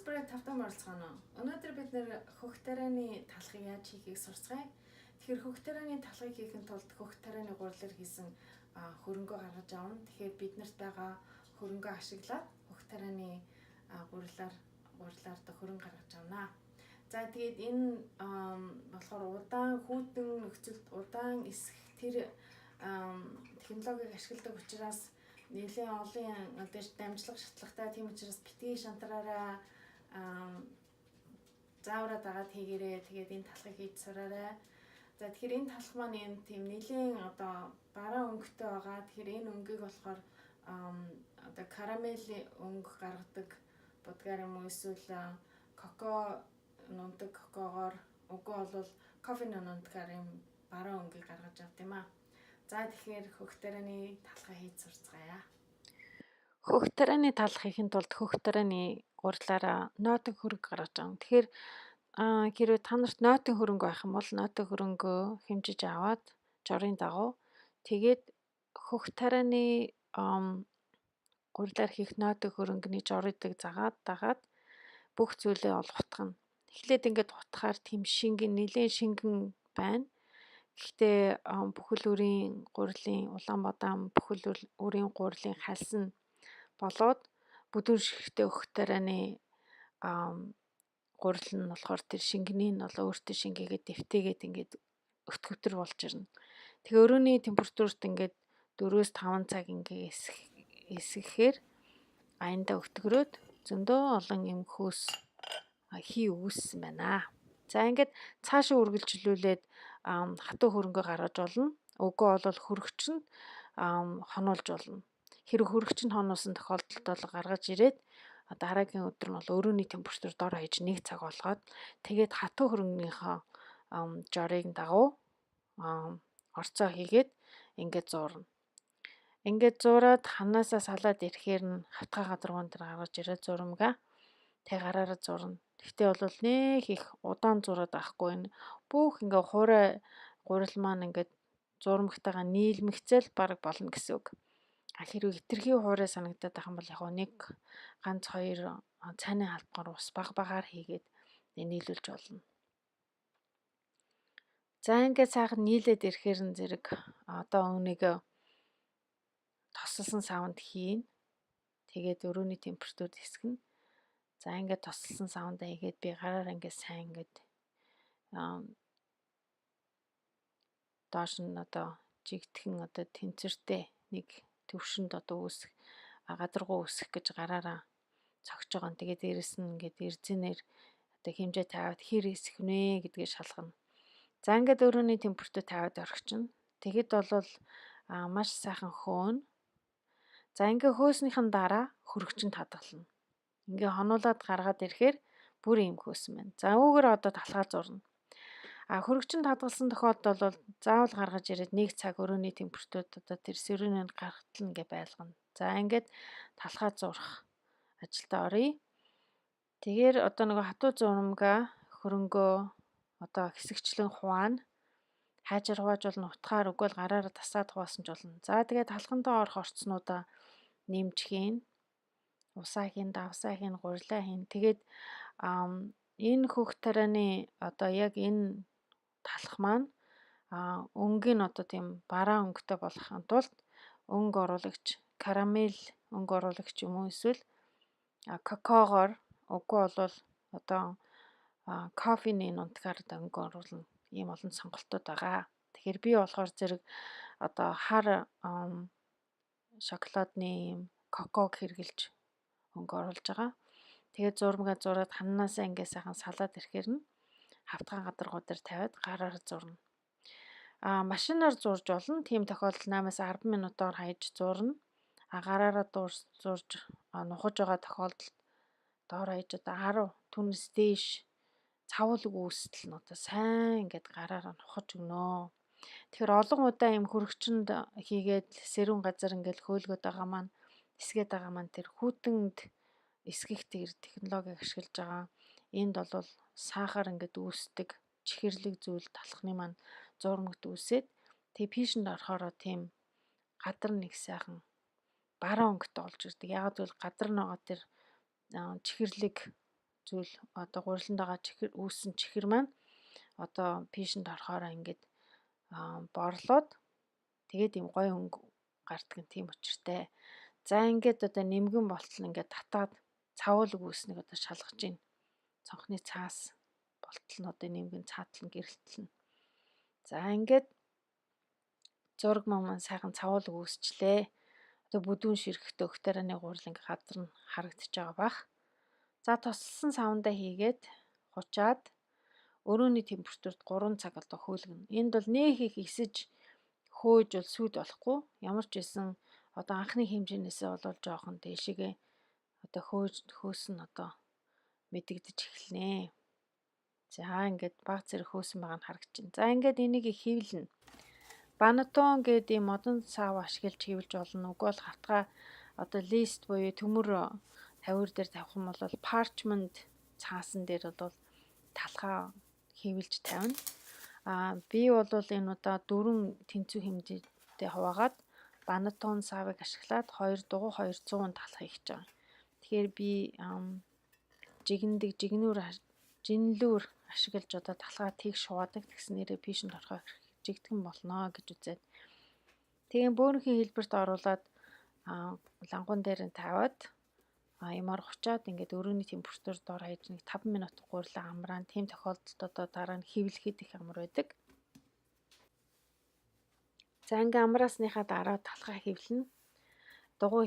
Салбарын тавтан оролцооно. Өнөөдөр бид нэр хөх тарианы талхыг яаж хийхийг сурцгаая. Тэгэхээр хөх тарианы талхыг хийхэд тулд хөх тарианы гурилаар хийсэн хөрөнгөө гаргаж авна. Тэгэхээр бид нарт байгаа хөрөнгөө ашиглаад хөх тарианы гурилаар хөрөнгө гаргаж авнаа. За тэгээд энэ болохоор удаан хүйтэн нөхцөлд удаан эсэх тэр технологиг ашигладаг учраас нэлээд олон дамжлага шатлахтай, тийм учраас битгий шантараараа заавраад агаад хийгээрээ. Тэгээд энэ талхыг хийж сураарай. За тэгэхээр энэ талх маань юм тийм нэлээд бараа өнгөтэй байгаа. Тэгэхээр энэ өнгийг болохоор карамель өнгө гаргадаг будгаар юм уу эсвэл коко нундаг кокогоор, үгүй бол кофе нундгаар юм бараа өнгийг гаргаж авт юм аа. За тэгэхээр хөх тарианы талхаа хийж сурцгаая. Хөх тарианы талх хийхэд тулд хөх тарианы гурилаараа нойтон хөрөнгө гаргаж авна. Тэгэхээр хэрвээ та нарт нойтон хөрөнгө байх юм бол нойтон хөрөнгөө хэмжиж аваад жорын дагуу тэгээд хөх тарианы гурилаар хийх нойтон хөрөнгөний жорыг дагаад бүх зүйлээ ол утгана. Эхлээд ингээд утгахаар тийм нэлээд шингэн байна. Гэхдээ бүхэл үрийн гурилын Улаанбаатар бүхэл үрийн гурилын хальс нь болоод бүдүүн ширхтээ хөх тарианы гурил нь болохоор тэр шингэний нь бол өөртөө шингээгээд дэвтээгээд ингээд өтгөвдөр болж ирнэ. Тэгээ өрөөний температурт ингээд 4-5 цаг ингээ эсгэхээр аяндаа өтгөрөөд зөндөө олон юм хий үүссэн байна. За ингээд цаашаа үргэлжлүүлээд хатуу хөрөнгө гаргаж болно. Үгүй бол хөрөгчөнд хонуулж болно. Хэрэг хөрөгчөнд хонуулсан тохиолдолд бол гаргаж ирээд дараагийн өдөр нь бол өрөөний температур дор хаяж 1 цаг болгоод тэгээд хатуу хөрөнгөнийхөө жорыг дагуу орцоо хийгээд ингээд зуурна. Ингээд зураад ханаасаа салаад ирэхээр нь хавтгай гадаргуун дээр гаргаж ирээд зурмгаа тэг гараараа зурна. Гэхдээ бол нэх их удаан зураад байхгүй энэ бүх ингээ хуурай гурил маань ингээд зурмагтайгаа нийлмэгцэл баг болно гэсэн үг. Хэрвээ хитрхи хуурай санагдаад байх юм бол яг нэг ганц 2 цайны албагаар ус багаар хийгээд нийлүүлж болно. За ингээд сайхан нийлээд ирэхээр нь зэрэг үүнийг тосолсон савнд хийн. Тэгээд өрөөний температурт хэсгэнэ. За ингээд тосолсон савнд хийгээд би гараараа ингээд сайн ингээд доош нь жигтгэн тэнцвэртэй нэг төвшөнд үүсэх гадаргуу үүсэх гэж гараараа цогж байгаа. Тэгээд дээрэс нь ингээд эрзэнээр хэмжээ тавиад хэр эсэх нэ гэдгийг шалгана. За ингээд өрөөний температур тавиад орхичихно. Тэгэд бол маш сайхан хөөнө. За ингээд хөөснийхэн дараа хөрөгчөнд хадгална. Ингээ хонуулаад гаргаад ирэхээр бүр юм хөөсөн байна. За үүгээр талхаа зурна. Хөрөгчөнд хадгалсан тохиолдолд бол заавал гаргаж ирээд 1 цаг өрөөний температурт тэр сэрүүнийг гаргатал ингээ байлгана. За ингээд талхаа зурах ажилдаа оръё. Тэгэхээр нөгөө хатуу зурмгаа хөрөнгөө хэсэгчлэн хуваана. Хайжаар хувааж болно, утгаар үгүй бол гараараа тасаад хуваасан ч болно. За тэгээд талхандаа орох орцнуудаа нэмж хийн. Усаа хийн, давсаа хийн, гурилаа хийн. Тэгээд энэ хөх тарианы яг энэ талх маань өнгийн тийм бараа өнгөтэй болохын тулд өнгө оруулагч, карамель өнгө оруулагч юм уу эсвэл кокогоор үгүй бол кофений нундгаар өнгө оруулна. Ийм олон сонголтууд байгаа. Тэгэхээр би болохоор зэрэг хар шоколадны коког хэрэглэж өнгө оруулж байгаа. Тэгээд зурмгаа зураад ханаасаа ингээ сайхан салаад ирэхээр нь хавтгай гадаргуу дээр тавиад гараар зурна. Машинаар зурж болно. Тийм тохиолдолд 8-10 минутаар хаяж зурна. Гараараа зурж нухаж байгаа тохиолдолд доор хаяж 10 түнэс дээш цавуулаг үүстэл нь сайн ингээд гараараа нухаж өгнө. Тэгэхээр олон удаа юм хөрөгчөнд хийгээд сэрүүн газар ингээд хөөлгөд байгаа маань эсгээд байгаа маань тэр хүүтэнд эсгэх тэр технологиг ашиглаж байгаа. Энд бол сахар ингээд үүсдэг чихэрлэг зүйл талхны маань зурмагт үүсээд тэгээ пишэнд орохороо тийм гадар нэг сайхан бараа өнгөтэй болж ирдэг. Яг гэвэл гадар нөгөө тэр чихэрлэг зүйл одоо гуриланд байгаа чихэр үүссэн чихэр маань одоо пишэнд орохоороо ингээд борлоод тэгээд юм гой өнгө гарддаг нь тийм учиртай. За ингээд одоо нэмгэн болтол ингээд татаад цавуулаг үүснийг одоо шалгаж байна. Цонхны цаас болтол нь одоо нэмгэн цаатлан гэрэлтэлнэ. За ингээд зураг маань сайхан цавуулаг үүсчлээ. Одоо бүдүүн ширхтээ өгтөрөний гурил ингээ газар нь харагдаж байгаа бах. За тусалсан савндаа хийгээд хучаад өрөөний температурт 3 цаг одоо хөөлгөнө. Энд бол нэх их эсэж хөөж бол сүйд болохгүй. Ямар ч байсан одоо анхны хэмжээнээсээ бол жоохон дээшээгээ одоо хөөсөн одоо мэдэгдэж эхэлнэ. За ингээд баг зэрэг хөөсөн байгаа нь харагдаж байна. За ингээд энийг хөвлөнө. Банатон гэдэг ийм модон сав ашиглаж хөвлөж болно. Үгүй бол хатгаа одоо лист буюу төмөр тавиур дээр тавих юм бол parchment цаасан дээр бол талхаа хөвлж тавина. Би бол энэ удаа 4 тэнцүү хэмжээтэй хуваагаад банатон савыг ашиглаад 2 дугуй 200 талхаа хийж байгаа. Тэгэхээр би жигнлүүр ашиглаж одоо талхаа тийг шуудаг тэгснээрээ пишэнд орохоо жигдгэн болно гэж үзээд. Тэгээ бөөрийнхээ хэлбэрт оруулаад лангуун дээр нь тавиад ямаар хучаад ингээд өрөөний температур дор хаяж нэг 5 минут гурилаа амраан. Тийм тохиолдолд одоо дараа нь хөвлөхэд их амар байдаг. За ингээд амраасныхаа дараа талхаа хөвлөнө. Дугуй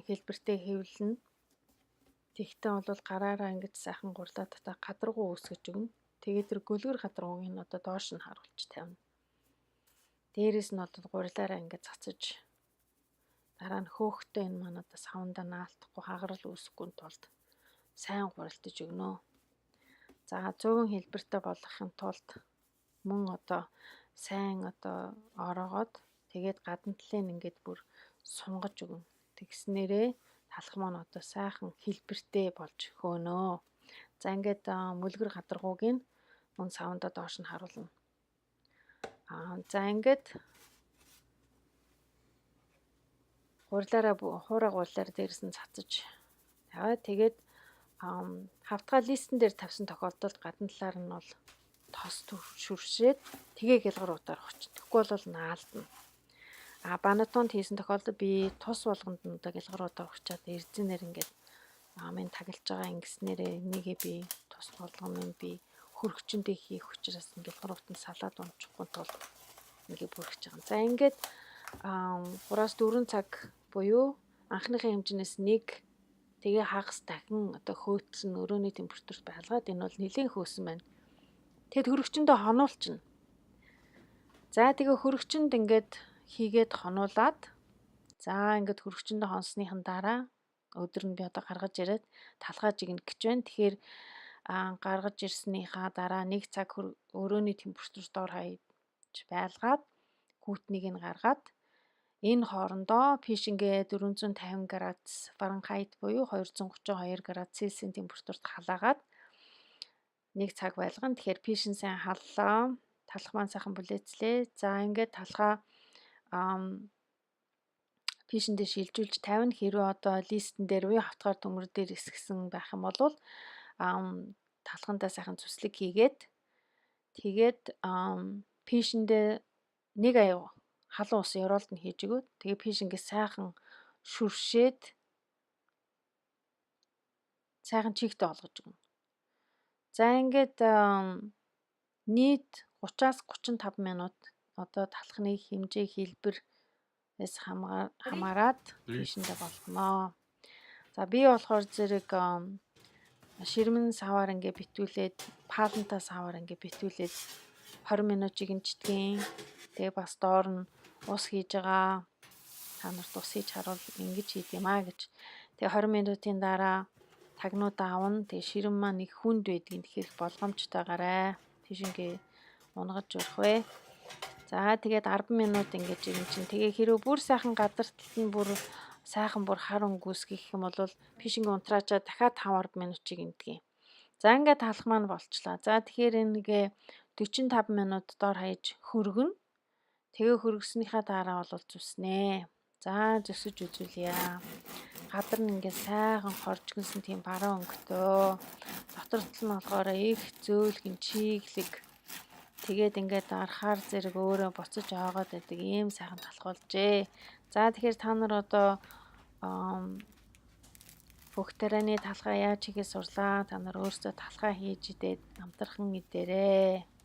хэлбэртэй хөвлөнө. Тэгтээ бол гараараа ингээд сайхан гурлаа татаа гадаргуу үүсгэж өгнө. Тэгээд тэр гөлгөр гадаргууг нь одоо доош нь харуулж тавина. Дээрээс нь бол гурилаараа ингээд цацаж дараа нь хөөхтэй энэ маань одоо савндаа наалтахгүй хагарал үүсэхгүй тулд сайн гурилдаж өгнө. За 100 хэлбэртэй болгохын тулд мөн одоо сайн одоо ороогоод тэгээд гадна талын ингээд бүр сунгаж өгнө. Тэгснээрээ талх маань одоо сайхан хэлбэртэй болж хөөнөө. За ингээд мөлгөр гадаргууг нь мөн савндаа доош нь харуулна. За ингээд хуурай гуулаар дээрс нь цацаж тавиад тэгээд хавтгай листен дээр тавьсан тохиолдолд гадна талаар нь бол тос шүршээд тэгээ гялгаруудаар хочно. Тэгэхгүй бол наалдна. Банатонд хийсэн тохиолдолд би тус болгонд нь одоо гялгаруудаар хочаад эрдэнээр ингээд минь таглаж байгаа ингэснээрээ нэгээ би тус болгоно би хөргөчөндөө хийх учраас гялгарууд нь салаад унчихгүй тул ингээд бүрхэж байгаа. За ингээд 3-4 цаг буюу анхныхаа хэмжээс 1 тэгээ хагас дахин одоо хөөцсөн өрөөний температурт байлгаад энэ бол нэлээд хөөсөн байна. Тэгэд хөргөчөндөө хонуулчихна. За тэгээ хөргөчөнд ингээд хийгээд хонуулаад за ингээд хөргөчөндөө хонсныхан дараа өдөр нь би одоо гаргаж ирээд талхаа жигнэх гэж байна. Тэгэхээр гаргаж ирснийхаа дараа 1 цаг өрөөний температурт дор хаяж байлгаад хүүтнийг нь гаргаад энэ хоорондоо пишингээ 450 градус Фаранхайт буюу 232 градус Цельсийн температурт халаагаад 1 цаг байлгана. Тэгэхээр пишин сайн халлаа. Талх маань сайхан бүлээцлээ. За ингээд талхаа пишиндээ шилжүүлж тавина. Хэрвээ одоо листен дээр буюу хавтгаар төмөр дээр эсгсэн байх юм бол талхандаа сайхан цүслэг хийгээд тэгээд пишиндээ нэг аяа халуун ус ёроолд нь хийж өгөөд тэгээ пишингээ сайхан шүршээд сайхан чигтэй олгож өгнө. За ингээд нийт 30-аас 35 минут одоо талхны хэмжээ хэлбэрэс хамаарат пишиндээ болгоно. За би болохоор зэрэг ширмэн саваар ингээ битүүлээд паланта саваар ингээ битүүлээд 20 минут жигэнчдгийн. Тэгээ бас доор нь ус хийж байгаа. Та нарт ус хийж харуул ингэж хийд юм аа гэж. Тэгээ 20 минутын дараа тагнуудаа авна. Тэгээ ширэн маань их хүнд байдгийг тэгэхээр болгоомжтойгаарай. Пишингээ унгаж өрөх вэ. За тэгээд 10 минут ингэж жигэнчин. Тэгээ хэрвээ бүр сайхан гадарталт нь бүр сайхан бүр хар өнгөсгөх юм бол пишингээ унтраачаа дахиад 5-10 минут жигэндэг. За ингээд талх маань болчлаа. За тэгэхээр энэгээ 45 минут доор хаяж хөргөнө. Тэгээ хөргснийхаа дараа бол зүснэ. За зүсэж үзүүлье. гадар нь ингээ сайхан хорж гисэн тийм баруун өнгөтэй. Доторт нь болохоор их зөөлхөн чиглэг. Тэгээд ингээд арахаар зэрэг өөрөө буцаж оогоод байдаг ийм сайхан талх болжээ. За тэгэхээр та нар одоо хөх тарианы талхаа яаж хийхээ сурлаа. Та нар өөрсдөө талхаа хийж идээд амтархан идээрээ.